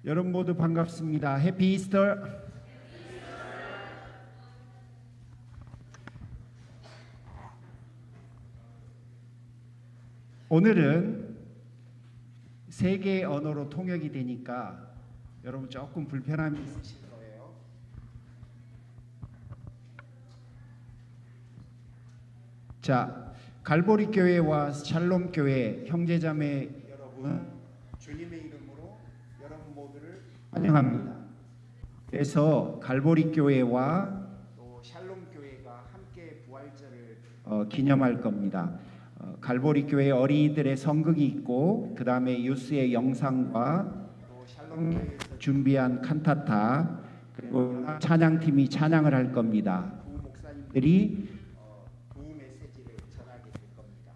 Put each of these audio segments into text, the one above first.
여러분 모두 반갑습니다. 해피 이스터. 오늘은 세 개의 언어로 통역이 되니까 여러분 조금 불편함이 있으실 거예요. 자, 갈보리 교회와 샬롬 교회 형제자매 여러분, 주님의 이름으로 여러분 모두를 환영합니다. 그래서 갈보리 교회와 또 샬롬 교회가 함께 부활절을 기념할 겁니다. 갈보리 교회 어린이들의 성극이 있고 그 다음에 유스의 영상과 또 샬롬 교회에서 준비한 칸타타 그리고 찬양팀이 찬양을 할 겁니다. 두 목사님들이 두 메시지를 전하게 될 겁니다.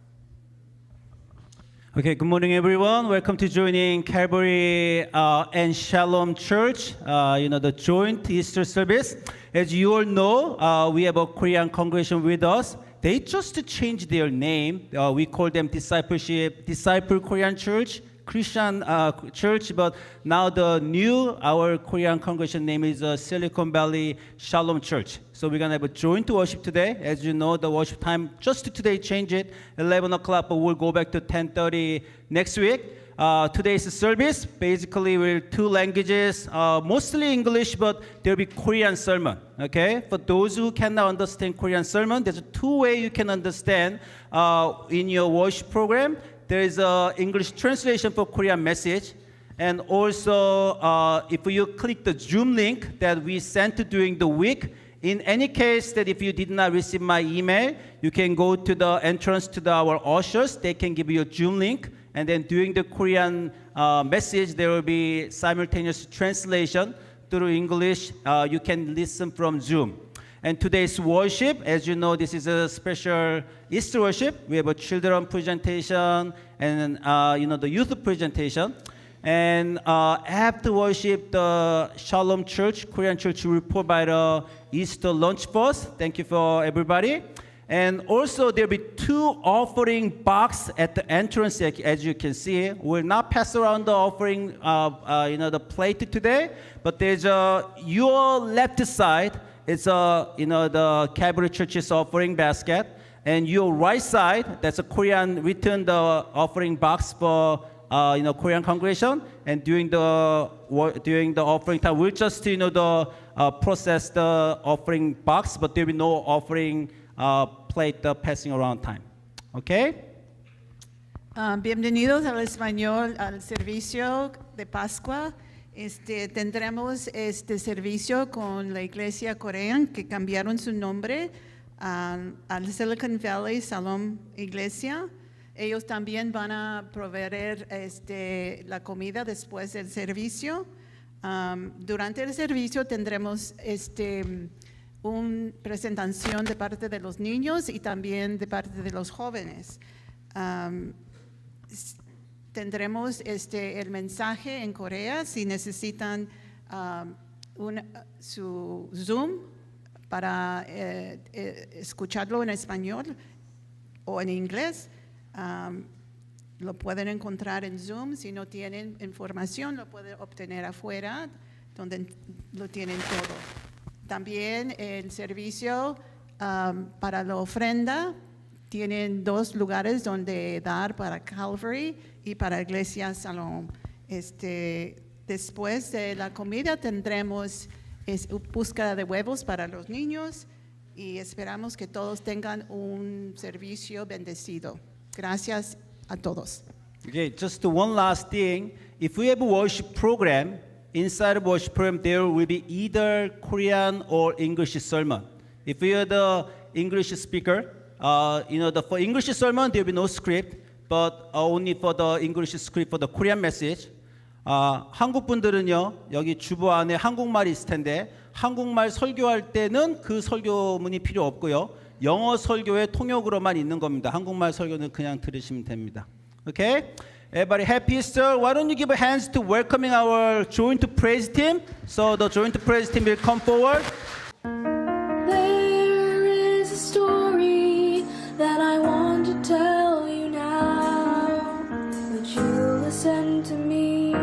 Okay, good morning, everyone. Welcome to joining Calvary and Shalom Church. The joint Easter service. As you all know, we have a Korean congregation with us. They just changed their name. We call them Disciple Korean Church, Christian Church. But now our Korean congregation name is Silicon Valley Shalom Church. So we're gonna have a joint worship today. As you know, the worship time just today changed it, 11 o'clock, but we'll go back to 10:30 next week. Today's service basically with two languages, mostly English, but there'll be Korean sermon. Okay, for those who cannot understand Korean sermon, there's two ways you can understand in your worship program. There is a English translation for Korean message, and also if you click the Zoom link that we sent during the week. In any case, that if you did not receive my email, you can go to the entrance to our ushers. They can give you a Zoom link. And then during the Korean message, there will be simultaneous translation through English. You can listen from Zoom. And today's worship, as you know, this is a special Easter worship. We have a children presentation and the youth presentation. And after worship, the Shalom Church, Korean Church will provide a Easter lunch for us. Thank you for everybody. And also there'll be two offering box at the entrance, as you can see. We'll not pass around the offering, the plate today, but there's your left side. It's the Calvary Church's offering basket, and your right side, that's a Korean written the offering box for Korean congregation. And during the offering time, we'll just process the offering box, but there'll be no offering plate passing around time. Okay? Bienvenidos al español al servicio de Pascua. Tendremos este servicio con la iglesia coreana que cambiaron su nombre al Silicon Valley Shalom Iglesia. Ellos también van a proveer la comida después del servicio. Durante el servicio tendremos una presentación de parte de los niños y también de parte de los jóvenes. Tendremos el mensaje en Corea si necesitan su Zoom para escucharlo en español o en inglés. Lo pueden encontrar en Zoom. Si no tienen información, lo pueden obtener afuera, donde lo tienen todo. También el servicio para la ofrenda, tienen dos lugares donde dar para Calvary y para Iglesia Salón. Después de la comida tendremos búsqueda de huevos para los niños y esperamos que todos tengan un servicio bendecido. Gracias a todos. Okay, just one last thing. If we have a worship program, inside of worship program, there will be either Korean or English sermon. If you're the English speaker, for English sermon, there will be no script, but only for the English script for the Korean message. 한국 분들은요, 여기 주보 안에 한국말이 있을 텐데, 한국말 설교할 때는 그 설교문이 필요 없고요. 영어 설교의 통역으로만 있는 겁니다. 한국말 설교는 그냥 들으시면 됩니다. Okay? Everybody happy Easter. Why don't you give a hands to welcoming our joint praise team? So the joint praise team will come forward. There is a story that I want to tell you now. Would you listen to me?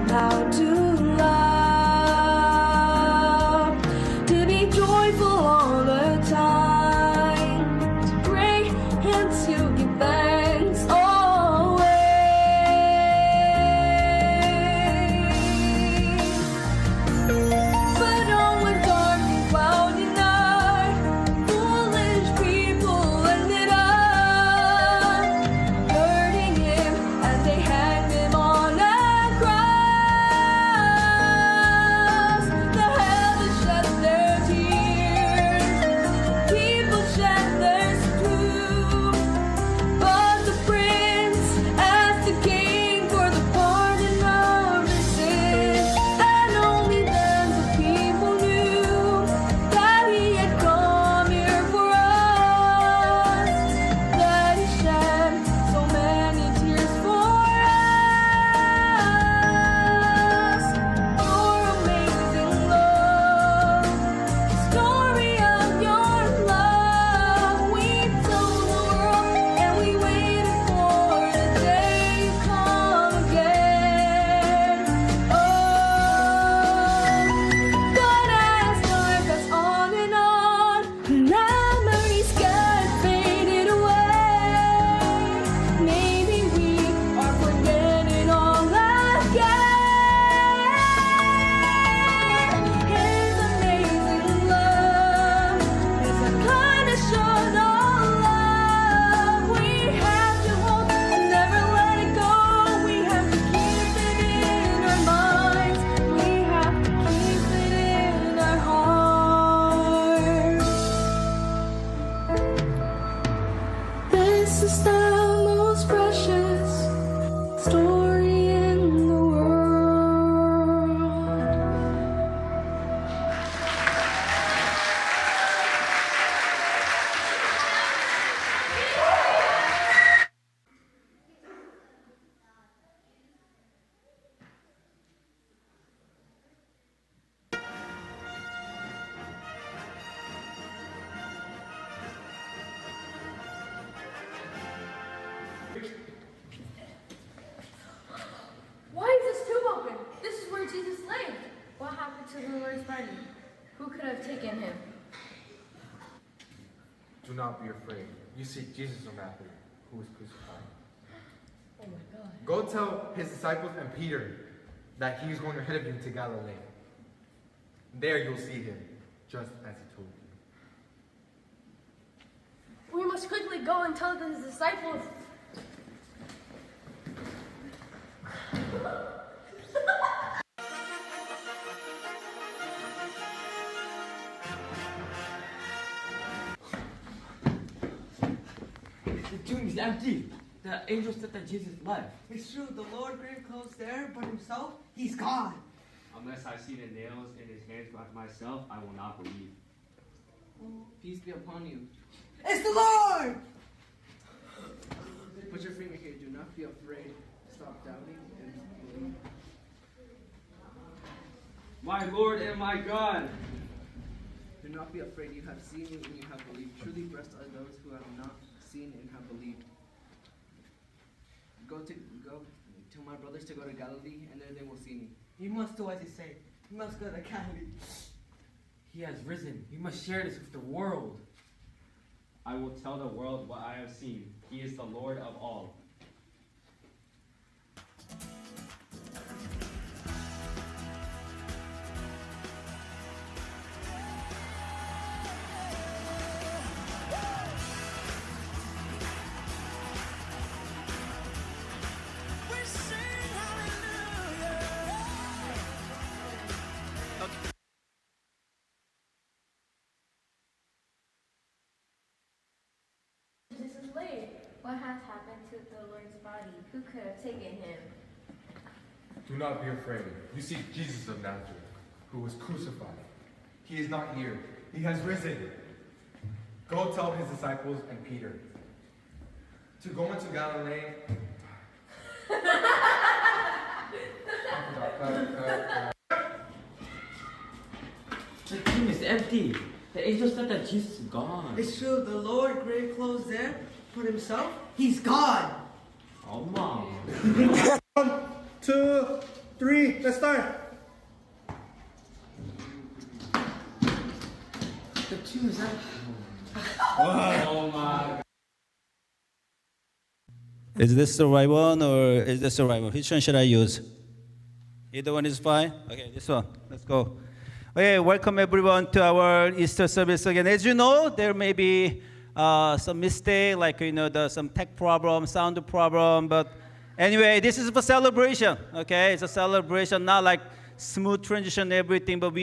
how to love, to be joyful all the time, to pray and to give thanks always. But on one dark and cloudy night, foolish people ended up hurting him, and they hanged him on a cross. The heavens shed their tears, people shed theirs too. But the prince asked the king for the pardon of his sins, and only then the people knew that he had come here for us, that he shed so many tears for us. Your amazing love, story of your love, we told the world, and we waited for the day you come again. Oh, but as time passed on and on, memories got faded away. Maybe we are forgetting all again. His amazing love is a kind of short of love. We have to hold and never let it go. We have to keep it in our minds. We have to keep it in our hearts. This is the most precious story in the world. Why is this tomb open? This is where Jesus lived. What happened to the Lord's body? Who could have taken him? Do not be afraid. You seek Jesus of Nazareth, who was crucified. Oh my God. Go tell his disciples and Peter that he is going ahead of you to Galilee. There you'll see him, just as he told you. We must quickly go and tell the disciples. The tomb is empty. The angel said that Jesus left. It's true, the Lord grave closed there, but himself, he's gone. Unless I see the nails in his hands by myself, I will not believe. Peace be upon you. It's the Lord! Put your finger here. Do not be afraid. Stop doubting and believe. My Lord and my God! Do not be afraid. You have seen and you have believed. Truly blessed are those who have not seen and have believed. Go tell my brothers to go to Galilee, and there they will see me. You must do as he say. You must go to Galilee. He has risen. You must share this with the world. I will tell the world what I have seen. He is the Lord of all. Jesus is laid. What has happened to the Lord's body? Who could have taken him? Do not be afraid. You seek Jesus of Nazareth, who was crucified. He is not here. He has risen. Go tell his disciples and Peter to go into Galilee. The tomb is empty. The angel said that Jesus is gone. It's true, the Lord grave closed there, but himself, he's gone. Oh, Mom. 2, 3, let's start. The two, Zach. Oh my. Is this the right one or is this the right one? Which one should I use? Either one is fine? Okay, this one. Let's go. Okay, welcome everyone to our Easter service again. As you know, there may be some mistake, like some tech problem, sound problem, but anyway, this is for celebration. Okay, it's a celebration, not like smooth transition, everything, but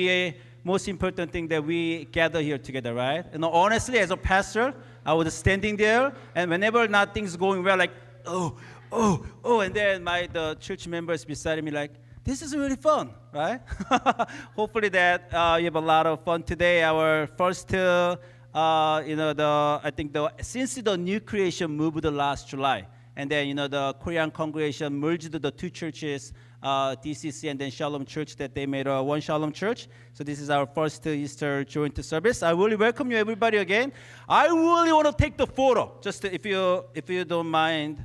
most important thing that we gather here together, right? Honestly, as a pastor, I was standing there, and whenever nothing's going well, like oh, and then the church members beside me like, this is really fun, right? Hopefully that you have a lot of fun today. Our first, since the new creation moved last July, and then the Korean congregation merged the two churches, DCC and then Shalom Church, that they made one Shalom Church. So this is our first Easter joint service. I really welcome you everybody again. I really want to take the photo, just if you don't mind,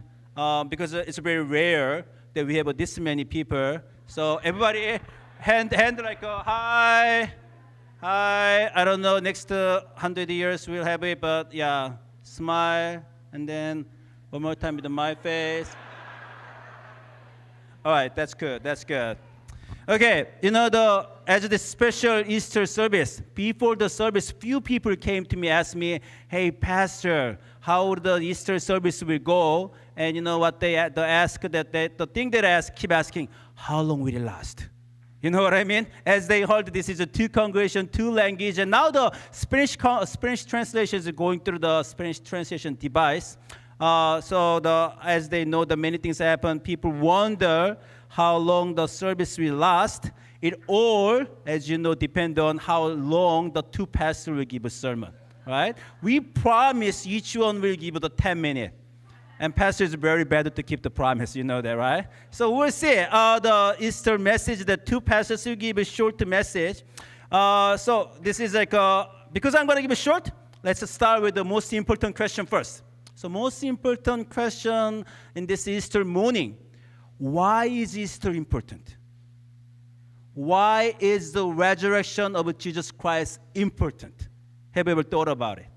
because it's very rare that we have this many people. So everybody, hand like hi. I don't know, next 100 years we'll have it, but yeah, smile, and then one more time with my face. All right, that's good. Okay, as the special Easter service, before the service, few people came to me, asked me, hey, Pastor, how the Easter service will go? And you know what they ask, the thing that keep asking, how long will it last? You know what I mean? As they heard this is a two congregation, two language, and now the Spanish translation is going through the Spanish translation device. As they know that many things happen, people wonder how long the service will last. It all, as you know, depends on how long the two pastors will give a sermon, right? We promise each one will give the 10 minutes. And pastor is very bad to keep the promise, you know that, right? So we'll see. The Easter message, the two pastors will give a short message. So this is because I'm going to give a short, let's start with the most important question first. So most important question in this Easter morning, why is Easter important? Why is the resurrection of Jesus Christ important? Have you ever thought about it,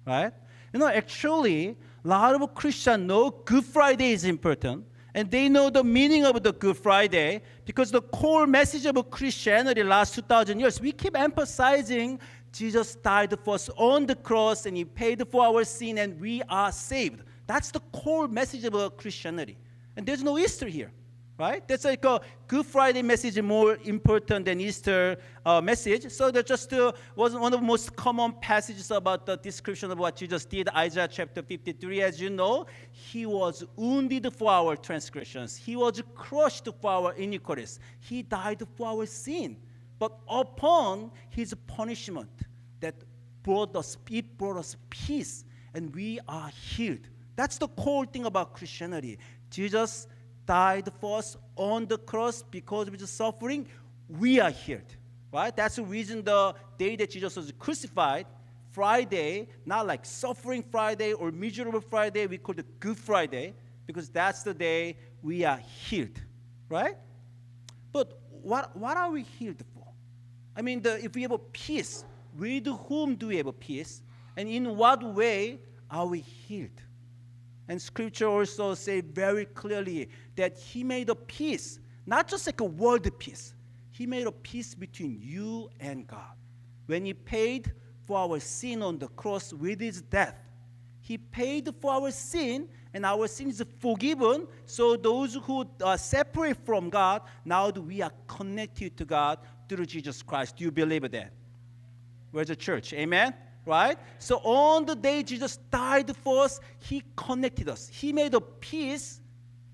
right? Actually, a lot of Christians know Good Friday is important, and they know the meaning of the Good Friday because the core message of Christianity last 2,000 years, we keep emphasizing Jesus died for us on the cross and he paid for our sin and we are saved. That's the core message of Christianity. And there's no Easter here, right? That's like a Good Friday message more important than Easter message. So that just was one of the most common passages about the description of what Jesus did, Isaiah chapter 53. As you know, he was wounded for our transgressions. He was crushed for our iniquities. He died for our sin. But upon his punishment, it brought us peace, and we are healed. That's the core thing about Christianity. Jesus died for us on the cross because of his suffering. We are healed, right? That's the reason the day that Jesus was crucified, Friday, not like suffering Friday or miserable Friday, we call it Good Friday because that's the day we are healed, right? But what are we healed for? I mean, if we have a peace, with whom do we have a peace? And in what way are we healed? And Scripture also say very clearly that he made a peace, not just like a world peace. He made a peace between you and God. When he paid for our sin on the cross with his death, he paid for our sin, and our sin is forgiven. So those who are separate from God, now we are connected to God through Jesus Christ. Do you believe that? Where's the church? Amen? Right? So on the day Jesus died for us, he connected us. He made a peace,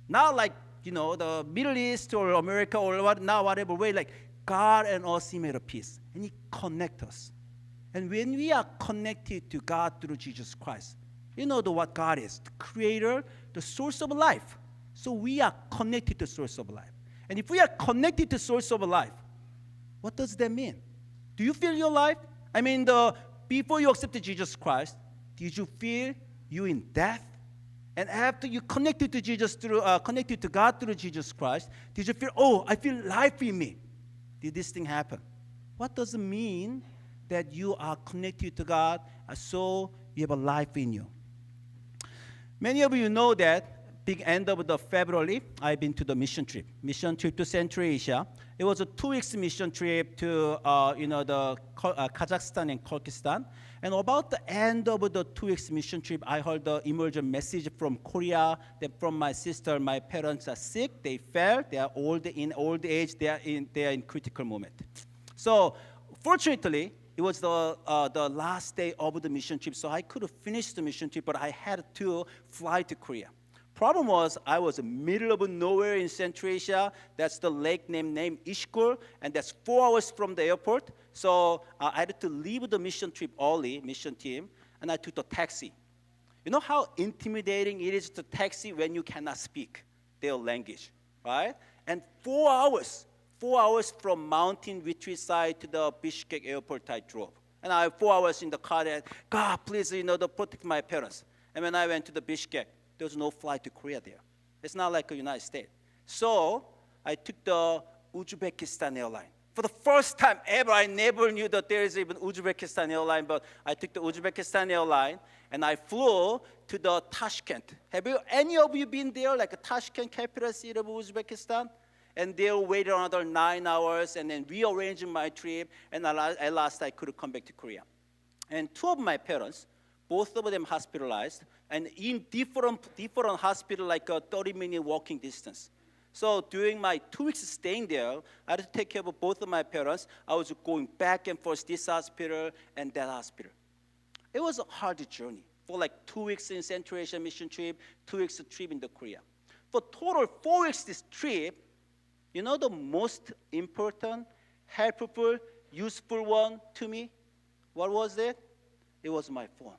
not like, the Middle East or America or whatever way, like God and us, he made a peace. And he connected us. And when we are connected to God through Jesus Christ, you know what God is, the creator, the source of life. So we are connected to the source of life. And if we are connected to the source of life, what does that mean? Do you feel your life? I mean, before you accepted Jesus Christ, did you feel you in death? And after you connected to Jesus through, connected to God through Jesus Christ, did you feel, oh, I feel life in me? Did this thing happen? What does it mean that you are connected to God, so you have a life in you? Many of you know that big end of the February, I've been to the mission trip to Central Asia. It was a 2 weeks mission trip to the Kazakhstan and Kyrgyzstan. And about the end of the 2 weeks mission trip, I heard the emergent message from Korea that from my sister, my parents are sick, they fell, they are old age, they are in critical moment. So fortunately, it was the last day of the mission trip, so I could have finished the mission trip, but I had to fly to Korea. Problem was, I was in the middle of nowhere in Central Asia. That's the lake named Ishkur, and that's 4 hours from the airport. So I had to leave the mission trip early, mission team, and I took the taxi. You know how intimidating it is to taxi when you cannot speak their language, right? And 4 hours from mountain retreat side to the Bishkek airport I drove. And I 4 hours in the car and, God, please, protect my parents. And when I went to the Bishkek, there was no flight to Korea there. It's not like the United States. So I took the Uzbekistan airline. For the first time ever, I never knew that there is even Uzbekistan airline, but I took the Uzbekistan airline and I flew to the Tashkent. Have any of you been there, like a Tashkent, capital city of Uzbekistan? And there waited another 9 hours and then rearranging my trip, and at last I could come back to Korea. And 2 of my parents, both of them hospitalized, and in different hospital, like a 30-minute walking distance. So during my 2 weeks staying there, I had to take care of both of my parents. I was going back and forth this hospital and that hospital. It was a hard journey for like 2 weeks in Central Asia mission trip, 2 weeks trip in the Korea. For total 4 weeks this trip, you know the most important, helpful, useful one to me? What was it? It was my phone.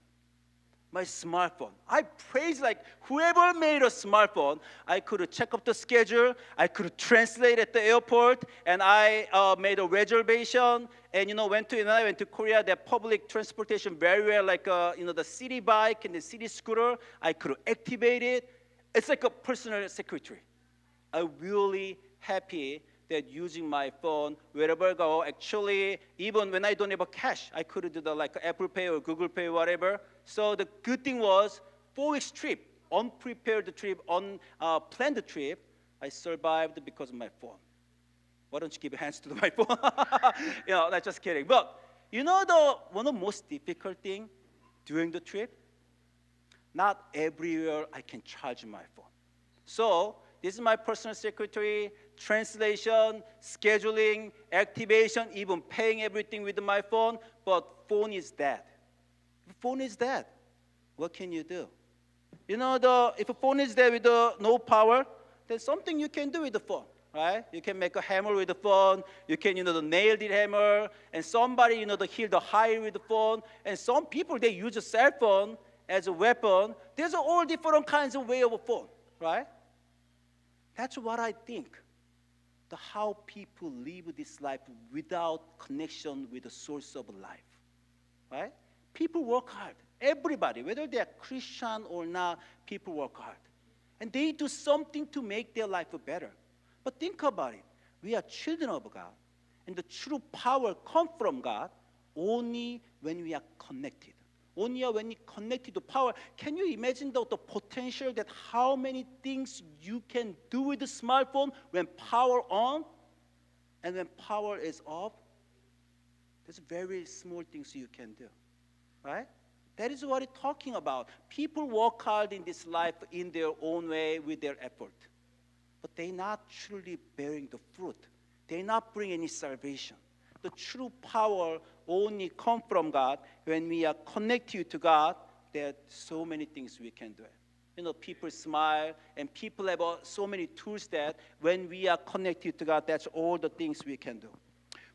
My smartphone. I praise like whoever made a smartphone. I could check up the schedule. I could translate at the airport, and I made a reservation. And when I went to Korea, the public transportation very well, like the city bike and the city scooter. I could activate it. It's like a personal secretary. I'm really happy that using my phone wherever I go. Actually, even when I don't have a cash, I could do the like Apple Pay or Google Pay, whatever. So the good thing was 4 weeks trip, unprepared trip, unplanned trip. I survived because of my phone. Why don't you give hands to my phone? That's just kidding. But one of the most difficult thing during the trip, not everywhere I can charge my phone. So this is my personal secretary, translation, scheduling, activation, even paying everything with my phone, but phone is dead. If phone is dead, what can you do? If a phone is dead with no power, then something you can do with the phone, right? You can make a hammer with the phone, you can, nail the hammer, and somebody, heal the high with the phone, and some people, they use a cell phone as a weapon. There's all different kinds of way of a phone, right? That's what I think, how people live this life without connection with the source of life, right? People work hard. Everybody, whether they are Christian or not, people work hard. And they do something to make their life better. But think about it. We are children of God, and the true power comes from God only when we are connected. Only when you connected to power. Can you imagine the potential that how many things you can do with the smartphone when power on and when power is off? There's very small things you can do, right? That is what it's talking about. People work hard in this life in their own way with their effort, but they're not truly bearing the fruit. They're not bringing any salvation. The true power only comes from God. When we are connected to God, there are so many things we can do. People smile, and people have so many tools that when we are connected to God, that's all the things we can do.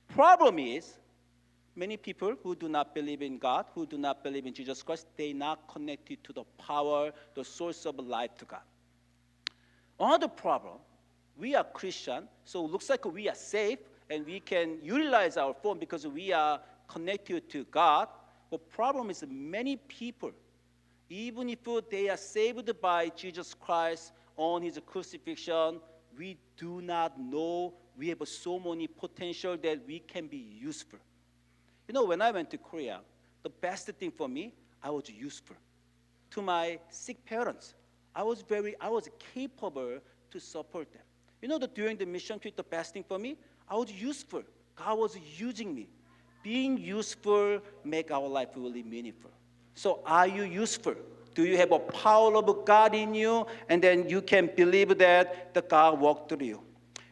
Problem is, many people who do not believe in God, who do not believe in Jesus Christ, they're not connected to the power, the source of life to God. Another problem, we are Christian, so it looks like we are safe, and we can utilize our phone because we are connected to God. The problem is many people, Even if they are saved by Jesus Christ on his crucifixion, we do not know we have so many potential that we can be useful. You know, when I went to Korea, the best thing for me, I was useful. To my sick parents, I was capable to support them. You know, during the mission trip, the best thing for me, I was useful. God was using me. Being useful make our life really meaningful. So are you useful? Do you have a power of God in you? And then you can believe that the God walked through you.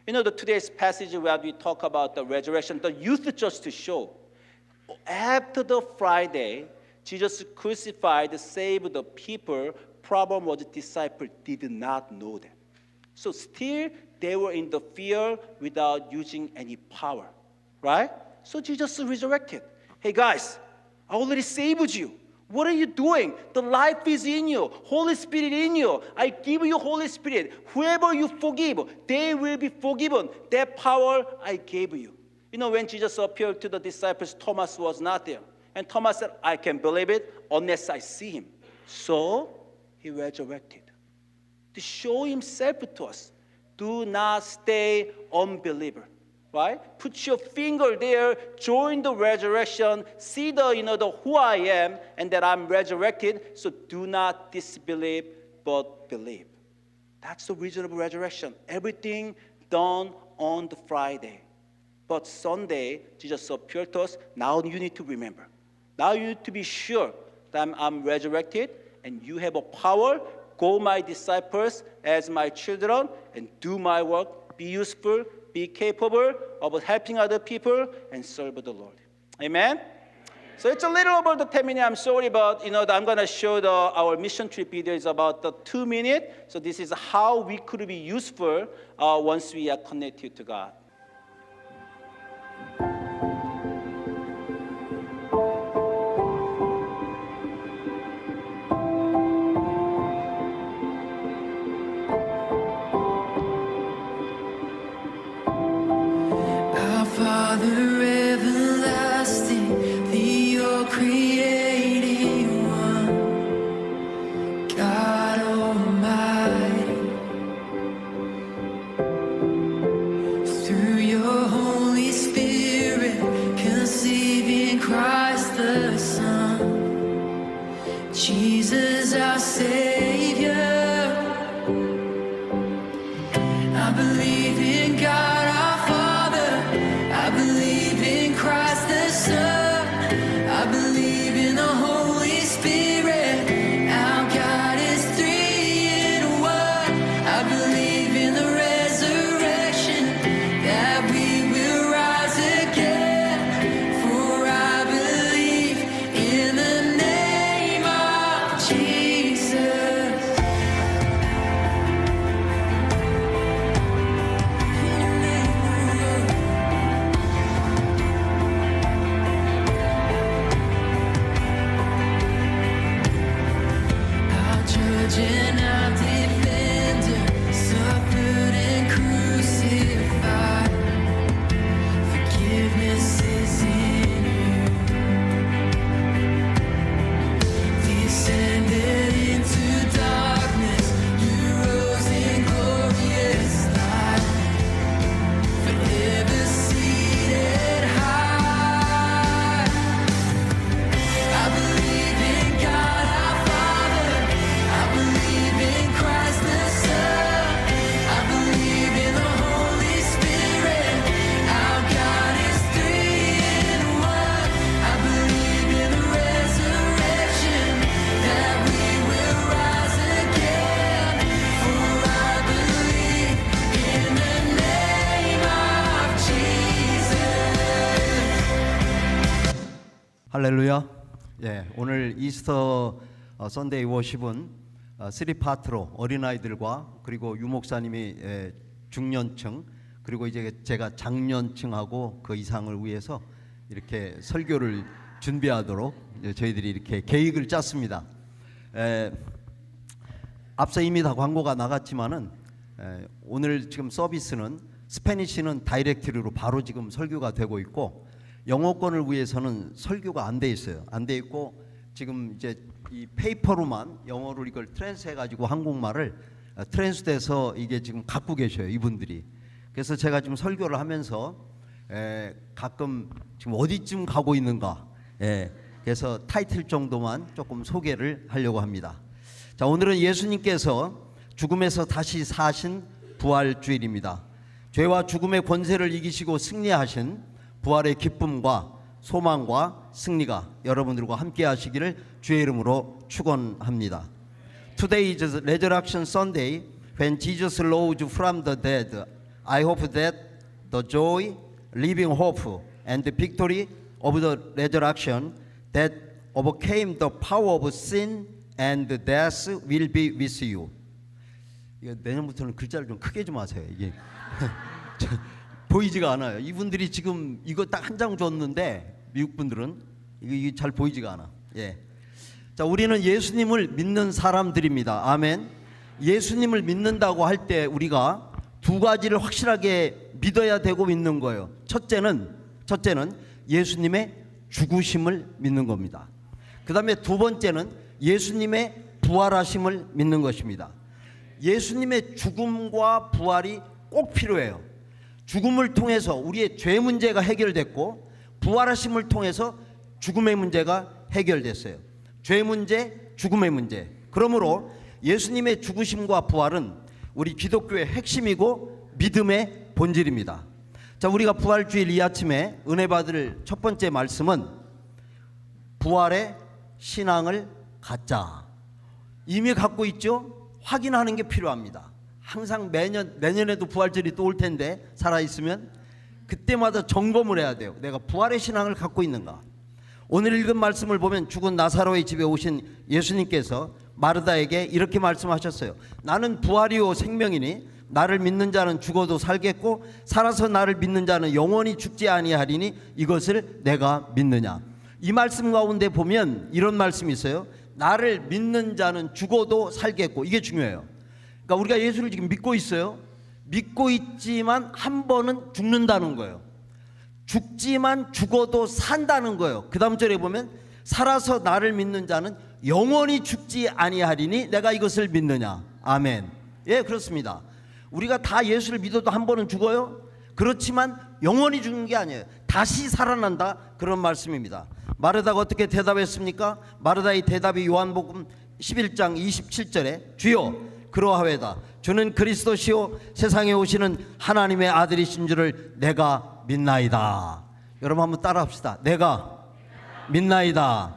You know, today's passage where we talk about the resurrection, the youth just to show. After the Friday, Jesus crucified, saved the people. Problem was the disciples did not know that. So still they were in the fear without using any power, right? So Jesus resurrected. Hey guys, I already saved you. What are you doing? The life is in you. Holy Spirit in you. I give you Holy Spirit. Whoever you forgive, they will be forgiven. That power I gave you. You know, when Jesus appeared to the disciples, Thomas was not there. And Thomas said, I can believe it unless I see him. So he resurrected. To show himself to us. Do not stay unbeliever. Right? Put your finger there, join the resurrection, see the who I am, and that I'm resurrected. So do not disbelieve, but believe. That's the reason of resurrection. Everything done on the Friday. But Sunday, Jesus appeared to us. Now you need to remember. Now you need to be sure that I'm resurrected, and you have a power. Go, my disciples, as my children, and do my work. Be useful. Be capable of helping other people and serve the Lord. Amen? So it's a little over the 10 minutes. I'm sorry, but I'm going to show our mission trip video is about the 2 minutes. So this is how we could be useful once we are connected to God. Father everlasting, the all-creating one, God Almighty, through your Holy Spirit, conceiving Christ the Son, Jesus our Savior. I believe in God our Father, I believe in Christ the Son, I believe in the Holy Spirit, our God is 3 in 1. I believe in the resurrection, that we will rise again, for I believe in the name of Jesus. Our judge and our defender, suffered and crucified. Forgiveness is in you. Descended into darkness, you rose in glorious light. Forever seated high. I believe in God our Father, I believe in Christ the Son, I believe in the Holy Spirit, our God is 3 in 1. I believe in the resurrection, that we will rise again, for I believe in the name of Jesus. 할렐루야. 예, 오늘 이스터 선데이 워십은 3파트로 어린아이들과 그리고 유목사님이 중년층 그리고 이제 제가 장년층하고 그 이상을 위해서 이렇게 설교를 준비하도록 저희들이 이렇게 계획을 짰습니다. 앞서 이미 다 광고가 나갔지만은 오늘 지금 서비스는 스페니쉬는 다이렉트리로 바로 지금 설교가 되고 있고 영어권을 위해서는 설교가 안 돼 있어요. 안 돼 있고 지금 이제 이 페이퍼로만 영어로 이걸 트랜스해 가지고 한국말을 트랜스돼서 이게 지금 갖고 계셔요, 이분들이. 그래서 제가 지금 설교를 하면서 가끔 지금 어디쯤 가고 있는가, 그래서 타이틀 정도만 조금 소개를 하려고 합니다. 자, 오늘은 예수님께서 죽음에서 다시 사신 부활 주일입니다. 죄와 죽음의 권세를 이기시고 승리하신 부활의 기쁨과 소망과 승리가 여러분들과 함께 하시기를 주의 이름으로 축원합니다. Today is Resurrection Sunday when Jesus rose from the dead. I hope that the joy, living hope and the victory of the resurrection that overcame the power of sin and death will be with you. 이거 내년부터는 글자를 좀 크게 좀 하세요. 이게 보이지가 않아요. 이분들이 지금 이거 딱 한 장 줬는데 미국 분들은 이게 잘 보이지가 않아. 자, 우리는 예수님을 믿는 사람들입니다. 아멘. 예수님을 믿는다고 할 때 우리가 두 가지를 확실하게 믿어야 되고 믿는 거예요. 첫째는 예수님의 죽으심을 믿는 겁니다. 그 다음에 두 번째는 예수님의 부활하심을 믿는 것입니다. 예수님의 죽음과 부활이 꼭 필요해요. 죽음을 통해서 우리의 죄 문제가 해결됐고 부활하심을 통해서 죽음의 문제가 해결됐어요. 죄 문제, 죽음의 문제. 그러므로 예수님의 죽으심과 부활은 우리 기독교의 핵심이고 믿음의 본질입니다. 자, 우리가 부활주일 이 아침에 은혜 받을 첫 번째 말씀은 부활의 신앙을 갖자. 이미 갖고 있죠? 확인하는 게 필요합니다. 항상 내년에도 부활절이 또 올 텐데 살아있으면 그때마다 점검을 해야 돼요. 내가 부활의 신앙을 갖고 있는가. 오늘 읽은 말씀을 보면 죽은 나사로의 집에 오신 예수님께서 마르다에게 이렇게 말씀하셨어요. 나는 부활이요 생명이니 나를 믿는 자는 죽어도 살겠고 살아서 나를 믿는 자는 영원히 죽지 아니하리니 이것을 내가 믿느냐. 이 말씀 가운데 보면 이런 말씀이 있어요. 나를 믿는 자는 죽어도 살겠고. 이게 중요해요. 그러니까 우리가 예수를 지금 믿고 있어요. 믿고 있지만 한 번은 죽는다는 거예요. 죽지만 죽어도 산다는 거예요. 그 다음 절에 보면 살아서 나를 믿는 자는 영원히 죽지 아니하리니 내가 이것을 믿느냐. 아멘. 예, 그렇습니다. 우리가 다 예수를 믿어도 한 번은 죽어요. 그렇지만 영원히 죽는 게 아니에요. 다시 살아난다, 그런 말씀입니다. 마르다가 어떻게 대답했습니까? 마르다의 대답이 요한복음 11장 27절에 주여 그러하외다. 주는 그리스도시요 세상에 오시는 하나님의 아들이신 줄을 내가 믿나이다. 여러분 한번 따라합시다. 내가 믿나이다.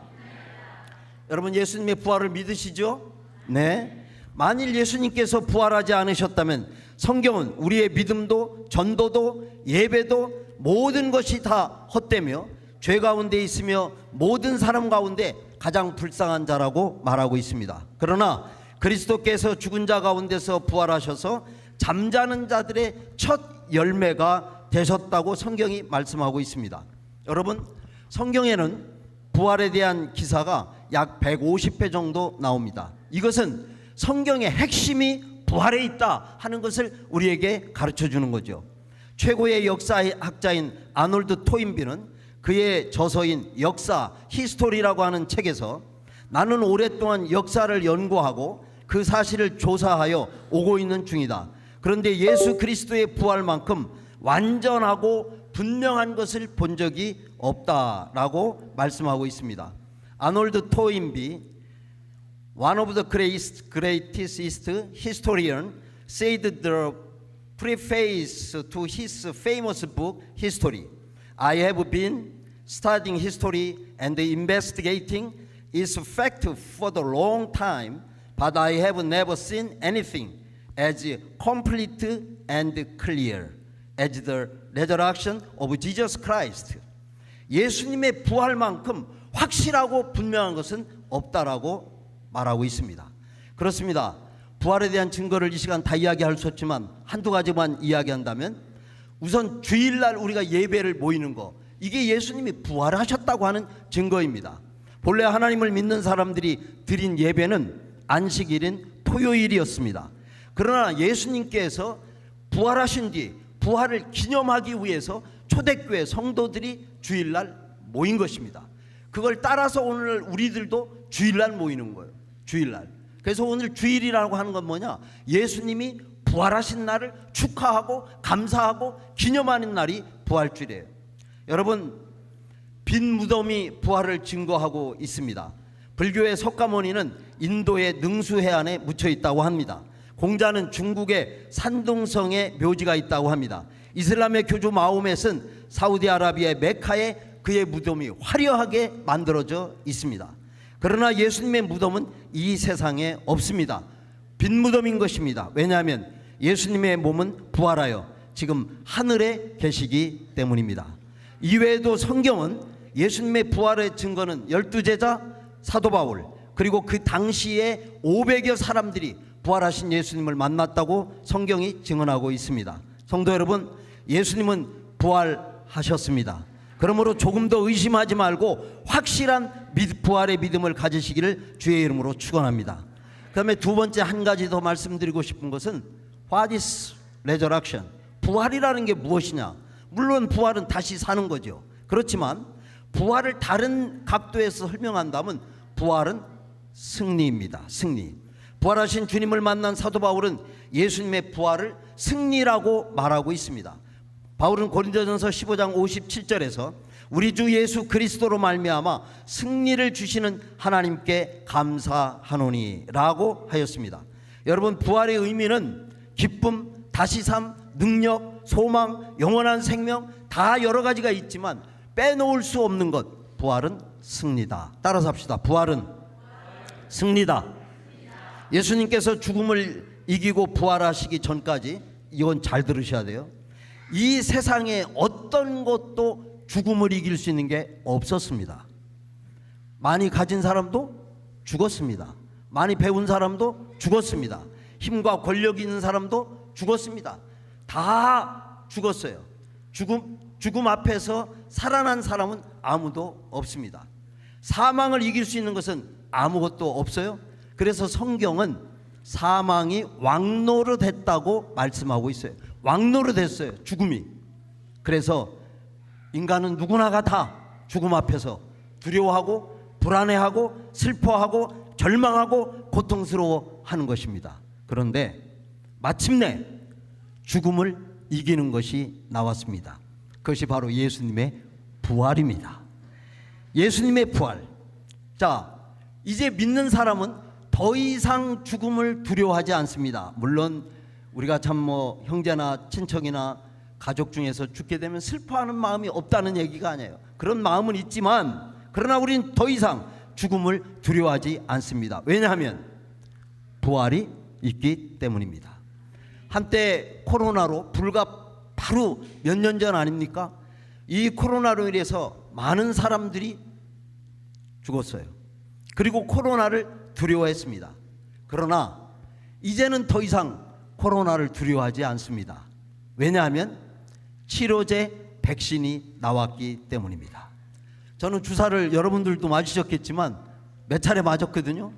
여러분 예수님의 부활을 믿으시죠? 네. 만일 예수님께서 부활하지 않으셨다면 성경은 우리의 믿음도 전도도 예배도 모든 것이 다 헛되며 죄 가운데 있으며 모든 사람 가운데 가장 불쌍한 자라고 말하고 있습니다. 그러나 그리스도께서 죽은 자 가운데서 부활하셔서 잠자는 자들의 첫 열매가 되셨다고 성경이 말씀하고 있습니다. 여러분 성경에는 부활에 대한 기사가 약 150회 정도 나옵니다. 이것은 성경의 핵심이 부활에 있다 하는 것을 우리에게 가르쳐 주는 거죠. 최고의 역사학자인 아놀드 토인비는 그의 저서인 역사 히스토리라고 하는 책에서 나는 오랫동안 역사를 연구하고 그 사실을 조사하여 오고 있는 중이다. 그런데 예수 그리스도의 부활만큼 완전하고 분명한 것을 본 적이 없다라고 말씀하고 있습니다. 아놀드 토인비 One of the greatest historian said the preface to his famous book History. I have been studying history and investigating its fact for a long time, but I have never seen anything as complete and clear as the resurrection of Jesus Christ. 예수님의 부활만큼 확실하고 분명한 것은 없다라고 말하고 있습니다. 그렇습니다. 부활에 대한 증거를 이 시간 다 이야기할 수 없지만 한두 가지만 이야기한다면 우선 주일날 우리가 예배를 모이는 거, 이게 예수님이 부활하셨다고 하는 증거입니다. 본래 하나님을 믿는 사람들이 드린 예배는 안식일인 토요일이었습니다. 그러나 예수님께서 부활하신 뒤 부활을 기념하기 위해서 초대교회 성도들이 주일날 모인 것입니다. 그걸 따라서 오늘 우리들도 주일날 모이는 거예요. 주일날. 그래서 오늘 주일이라고 하는 건 뭐냐? 예수님이 부활하신 날을 축하하고 감사하고 기념하는 날이 부활주일이에요. 여러분, 빈 무덤이 부활을 증거하고 있습니다. 불교의 석가모니는 인도의 능수해안에 묻혀 있다고 합니다. 공자는 중국의 산둥성에 묘지가 있다고 합니다. 이슬람의 교주 마호멧은 사우디아라비아의 메카에 그의 무덤이 화려하게 만들어져 있습니다. 그러나 예수님의 무덤은 이 세상에 없습니다. 빈 무덤인 것입니다. 왜냐하면 예수님의 몸은 부활하여 지금 하늘에 계시기 때문입니다. 이외에도 성경은 예수님의 부활의 증거는 12제자, 사도 바울, 그리고 그 당시에 500여 사람들이 부활하신 예수님을 만났다고 성경이 증언하고 있습니다. 성도 여러분, 예수님은 부활하셨습니다. 그러므로 조금 더 의심하지 말고 확실한 부활의 믿음을 가지시기를 주의 이름으로 축원합니다. 그 다음에 두 번째 한 가지 더 말씀드리고 싶은 것은 What is resurrection? 부활이라는 게 무엇이냐? 물론 부활은 다시 사는 거죠. 그렇지만 부활을 다른 각도에서 설명한다면 부활은 승리입니다. 승리. 부활하신 주님을 만난 사도 바울은 예수님의 부활을 승리라고 말하고 있습니다. 바울은 고린도전서 15장 57절에서 우리 주 예수 그리스도로 말미암아 승리를 주시는 하나님께 감사하노니 라고 하였습니다. 여러분, 부활의 의미는 기쁨, 다시삼, 능력, 소망, 영원한 생명 다 여러 가지가 있지만 빼놓을 수 없는 것, 부활은 승리다. 따라서 합시다. 부활은 승리다. 예수님께서 죽음을 이기고 부활하시기 전까지 이건 잘 들으셔야 돼요. 이 세상에 어떤 것도 죽음을 이길 수 있는 게 없었습니다. 많이 가진 사람도 죽었습니다. 많이 배운 사람도 죽었습니다. 힘과 권력이 있는 사람도 죽었습니다. 다 죽었어요. 죽음 앞에서 살아난 사람은 아무도 없습니다. 사망을 이길 수 있는 것은 아무것도 없어요. 그래서 성경은 사망이 왕노릇했다고 말씀하고 있어요. 왕노릇했어요, 죽음이. 그래서 인간은 누구나가 다 죽음 앞에서 두려워하고 불안해하고 슬퍼하고 절망하고 고통스러워하는 것입니다. 그런데 마침내 죽음을 이기는 것이 나왔습니다. 그것이 바로 예수님의 부활입니다. 예수님의 부활. 자, 이제 믿는 사람은 더 이상 죽음을 두려워하지 않습니다. 물론 우리가 참 형제나 친척이나 가족 중에서 죽게 되면 슬퍼하는 마음이 없다는 얘기가 아니에요. 그런 마음은 있지만 그러나 우리는 더 이상 죽음을 두려워하지 않습니다. 왜냐하면 부활이 있기 때문입니다. 한때 코로나로 불과 바로 몇 년 전 아닙니까? 이 코로나로 인해서 많은 사람들이 죽었어요. 그리고 코로나를 두려워했습니다. 그러나 이제는 더 이상 코로나를 두려워하지 않습니다. 왜냐하면 치료제 백신이 나왔기 때문입니다. 저는 주사를 여러분들도 맞으셨겠지만 몇 차례 맞았거든요.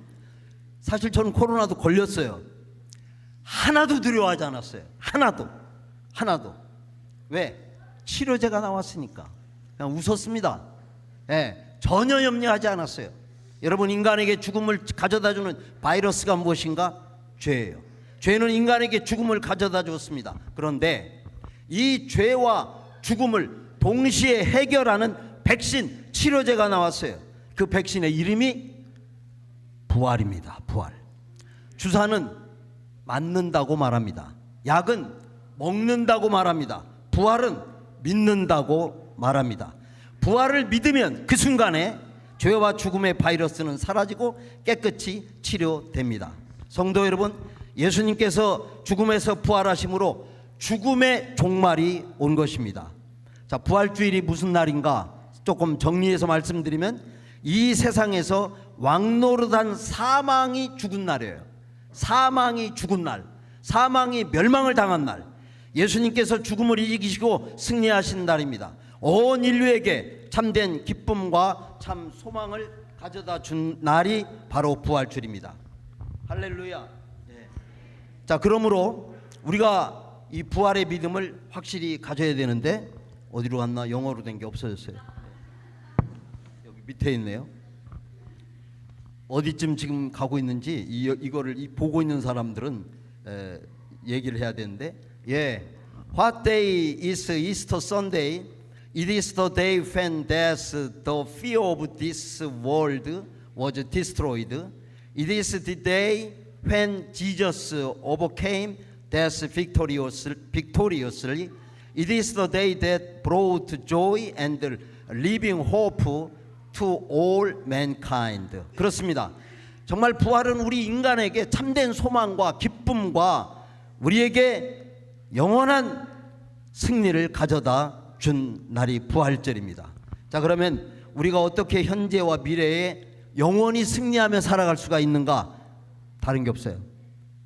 사실 저는 코로나도 걸렸어요. 하나도 두려워하지 않았어요. 하나도. 왜? 치료제가 나왔으니까. 그냥 웃었습니다. 전혀 염려하지 않았어요. 여러분, 인간에게 죽음을 가져다주는 바이러스가 무엇인가? 죄예요. 죄는 인간에게 죽음을 가져다 줬습니다. 그런데 이 죄와 죽음을 동시에 해결하는 백신, 치료제가 나왔어요. 그 백신의 이름이 부활입니다. 부활. 주사는 맞는다고 말합니다. 약은 먹는다고 말합니다. 부활은 믿는다고 말합니다. 부활을 믿으면 그 순간에 죄와 죽음의 바이러스는 사라지고 깨끗이 치료됩니다. 성도 여러분, 예수님께서 죽음에서 부활하심으로 죽음의 종말이 온 것입니다. 자, 부활주일이 무슨 날인가? 조금 정리해서 말씀드리면 이 세상에서 왕노릇한 사망이 죽은 날이에요. 사망이 죽은 날, 사망이 멸망을 당한 날, 예수님께서 죽음을 이기시고 승리하신 날입니다. 온 인류에게 참된 기쁨과 참 소망을 가져다 준 날이 바로 부활주일입니다. 할렐루야. 자, 그러므로 우리가 이 부활의 믿음을 확실히 가져야 되는데 어디로 갔나? 영어로 된 게 없어졌어요. 여기 밑에 있네요. 어디쯤 지금 가고 있는지 이거를 보고 있는 사람들은 얘기를 해야 되는데, 예, What day is Easter Sunday? It is the day when the fear of this world was destroyed. It is the day when Jesus overcame death victoriously. It is the day that brought joy and living hope to all mankind. 그렇습니다. 정말 부활은 우리 인간에게 참된 소망과 기쁨과 우리에게 영원한 승리를 가져다 준 날이 부활절입니다. 자, 그러면 우리가 어떻게 현재와 미래에 영원히 승리하며 살아갈 수가 있는가? 다른 게 없어요.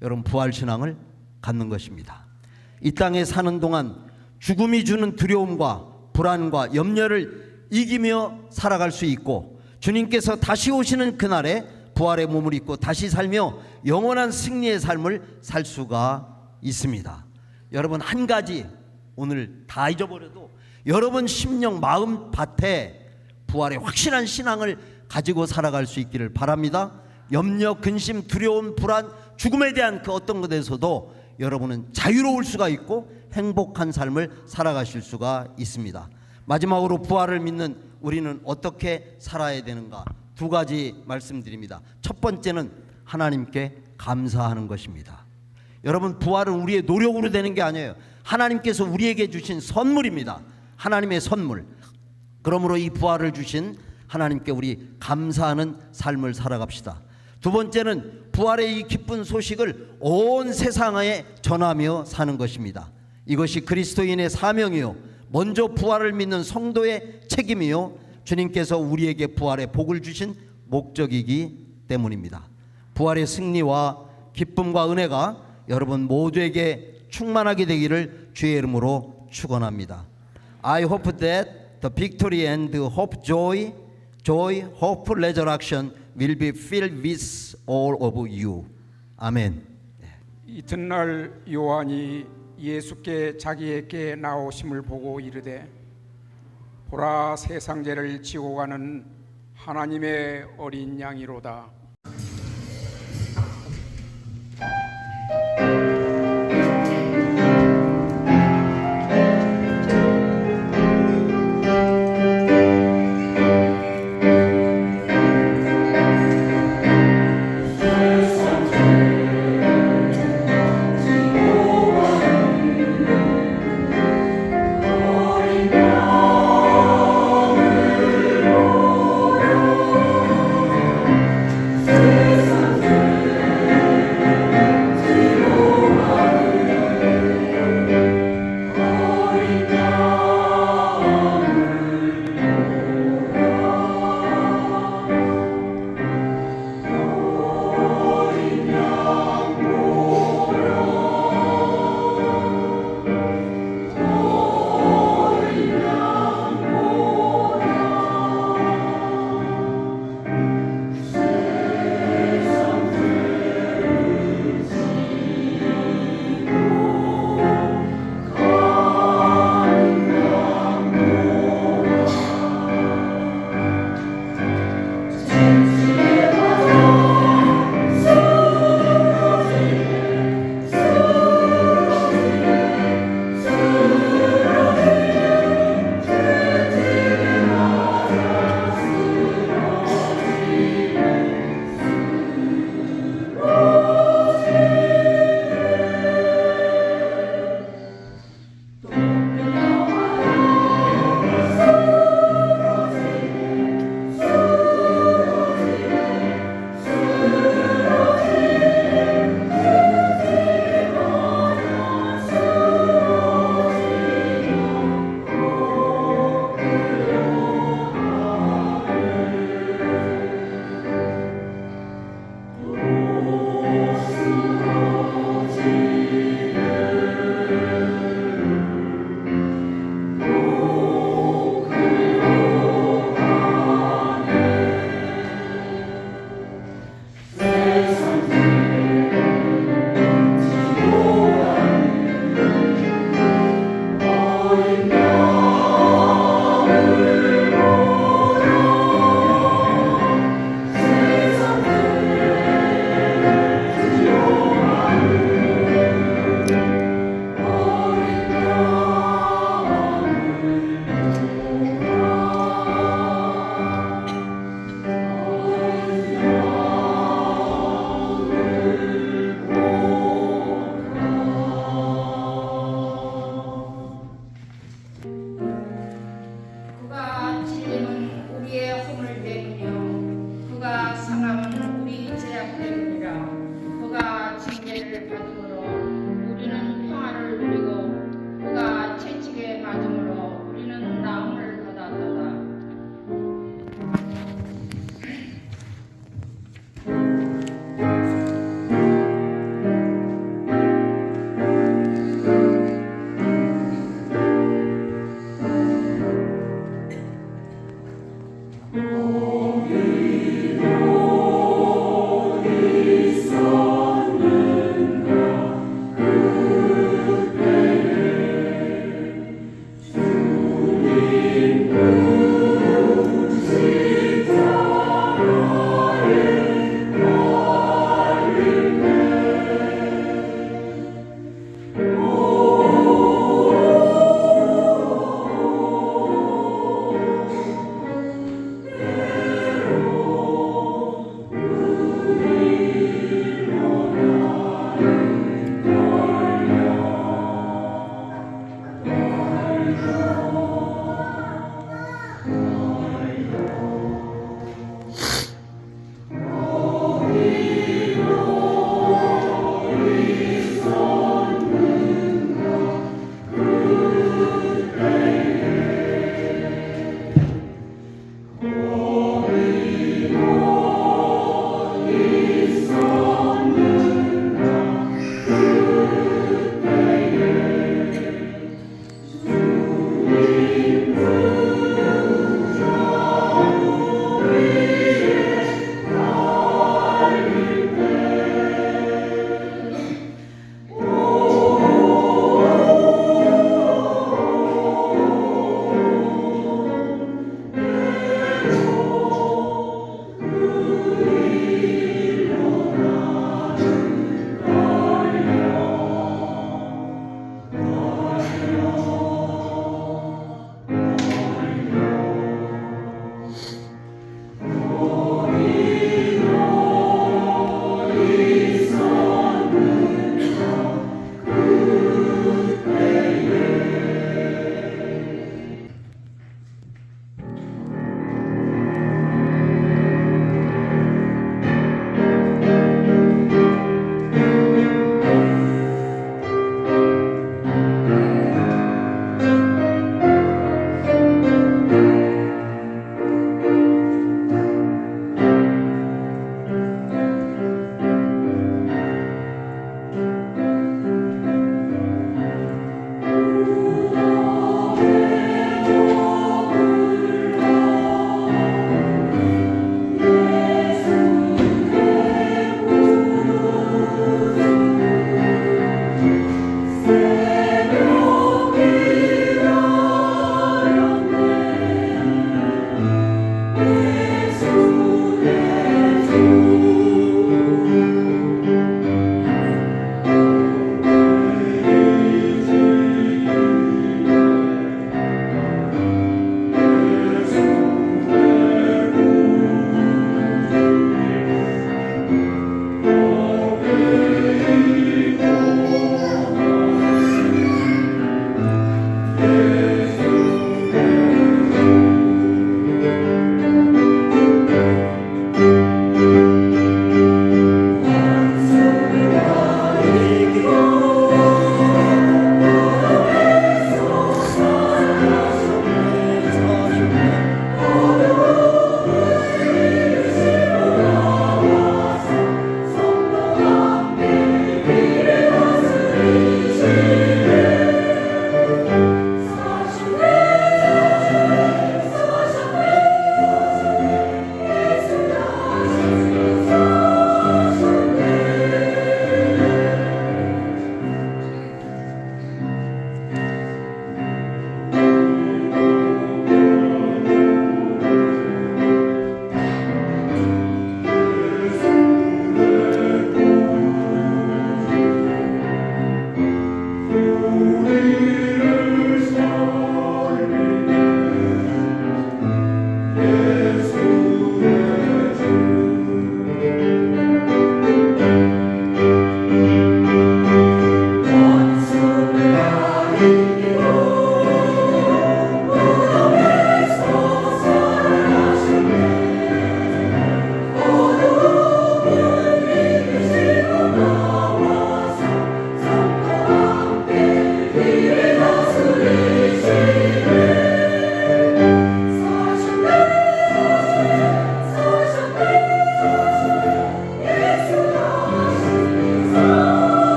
여러분, 부활 신앙을 갖는 것입니다. 이 땅에 사는 동안 죽음이 주는 두려움과 불안과 염려를 이기며 살아갈 수 있고, 주님께서 다시 오시는 그날에 부활의 몸을 입고 다시 살며 영원한 승리의 삶을 살 수가 있습니다. 여러분, 한 가지 오늘 다 잊어버려도 여러분 심령 마음 밭에 부활의 확실한 신앙을 가지고 살아갈 수 있기를 바랍니다. 염려, 근심, 두려움, 불안, 죽음에 대한 그 어떤 것에서도 여러분은 자유로울 수가 있고 행복한 삶을 살아가실 수가 있습니다. 마지막으로 부활을 믿는 우리는 어떻게 살아야 되는가? 두 가지 말씀드립니다. 첫 번째는 하나님께 감사하는 것입니다. 여러분, 부활은 우리의 노력으로 되는 게 아니에요. 하나님께서 우리에게 주신 선물입니다. 하나님의 선물. 그러므로 이 부활을 주신 하나님께 우리 감사하는 삶을 살아갑시다. 두 번째는 부활의 이 기쁜 소식을 온 세상에 전하며 사는 것입니다. 이것이 그리스도인의 사명이요, 먼저 부활을 믿는 성도의 책임이요, 주님께서 우리에게 부활의 복을 주신 목적이기 때문입니다. 부활의 승리와 기쁨과 은혜가 여러분 모두에게 충만하게 되기를 주의 이름으로 축원합니다. I hope that the victory and hope, joy, hope, resurrection will be filled with all of you. 아멘. 이튿날 요한이 예수께 자기에게 나오심을 보고 이르되, 보라, 세상 죄를 지고 가는 하나님의 어린 양이로다.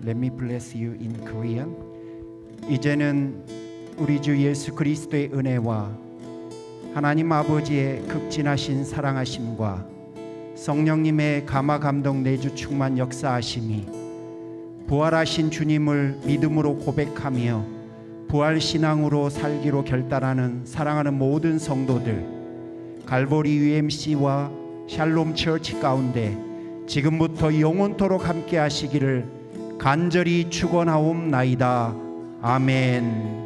Let me bless you in Korean. 이제는 우리 주 예수 그리스도의 은혜와 하나님 아버지의 극진하신 사랑하심과 성령님의 감화 감동 내주 충만 역사하심이 부활하신 주님을 믿음으로 고백하며 부활 신앙으로 살기로 결단하는 사랑하는 모든 성도들 갈보리 UMC와 샬롬 처치 가운데 지금부터 영원토록 함께 하시기를 간절히 축원하옵나이다. 아멘.